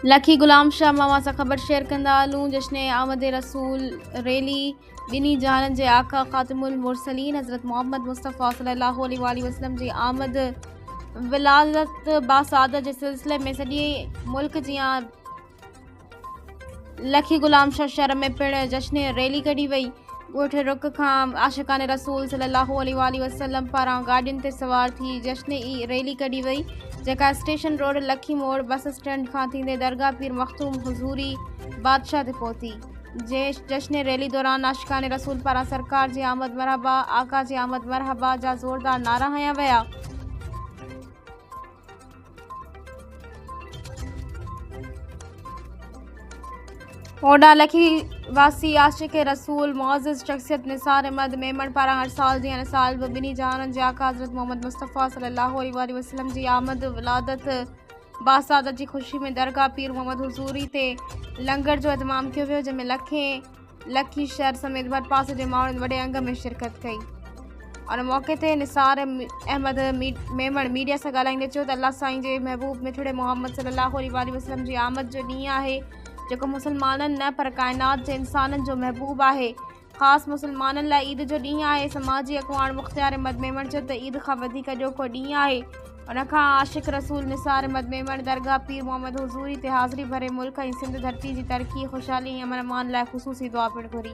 लखी गुलाम शाह मामा सां ख़बर शेयर कंदा हलूं। जश्न आमद रसूल रैली ॿिन्ही जहाननि जे आका ख़ातिमुल मुरसलीन हज़रत मोहम्मद मुस्तफ़ा सल्लल्लाहु अलैहि वसल्लम जी आमद विलादत बासादत जे सिलसिले में सॼे मुल्क जियां लखी गुलाम शाह शहर में पिणु जश्न रैली कढी वई। ॻोठ रुख खां आशिकान रसूल सल्लल्लाहु अलैहि वसल्लम पारां गाॾियुनि ते सवार थी जश्न ई रैली कढी वई, जेका स्टेशन रोड लखी मोड़ बस स्टैंड खां थींदे दरगाह पीर मखतूम हुज़ूरी बादशाह ते पहुती। जश्न रैली दौरान आशिकान रसूल पारां सरकार जी आमद मरहबा, आका जी आमद मरहबा जा ज़ोरदार नारा हंया विया। ओडा लखी वासी आशिक रसूल मुअज़्ज़ज़ शख्सियत निसार अहमद मेमण पारां हर साल जी साल बि ॿिन्ही जहाननि जे आका हज़रत मोहम्मद मुस्तफ़ा सल्लल्लाहु अलैहि वसल्लम जी आमद विलादत बासादत जी ख़ुशी में दरगाह पीर मोहम्मद हुज़ूरी ते लंगर जो इतमाम कियो वियो, जंहिंमें लखी शहर समेत भर पासे जे माण्हुनि वॾे अंग में शिरकत कई। और मौक़े ते निसार अहमद मेमण मीडिया सां ॻाल्हाईंदे चयो त अल्लाह साईं जे महबूब मिठड़े मोहम्मद सल्लल्लाहु अलैहि वसल्लम जी आमद जो ॾींहुं आहे, जेको मुसलमाननि न पर काइनात जे इंसाननि जो महबूब आहे। ख़ासि मुसलमाननि लाइ ईद जो ॾींहुं आहे। समाजी अॻवान मुख़्तियार अहमद मेमण चयो त ईद खां वधीक ॿियो को ॾींहुं आहे। उनखां आशिक रसूल निसार अहमद मेमण दरगाह पीर मोहम्मद हुज़ूरी ते हाज़िरी भरे मुल्क ऐं सिंध धरती जी तरक़ी, ख़ुशहाली ऐं अमन अमान लाइ ख़ुसूसी दुआ पिणु घुरी।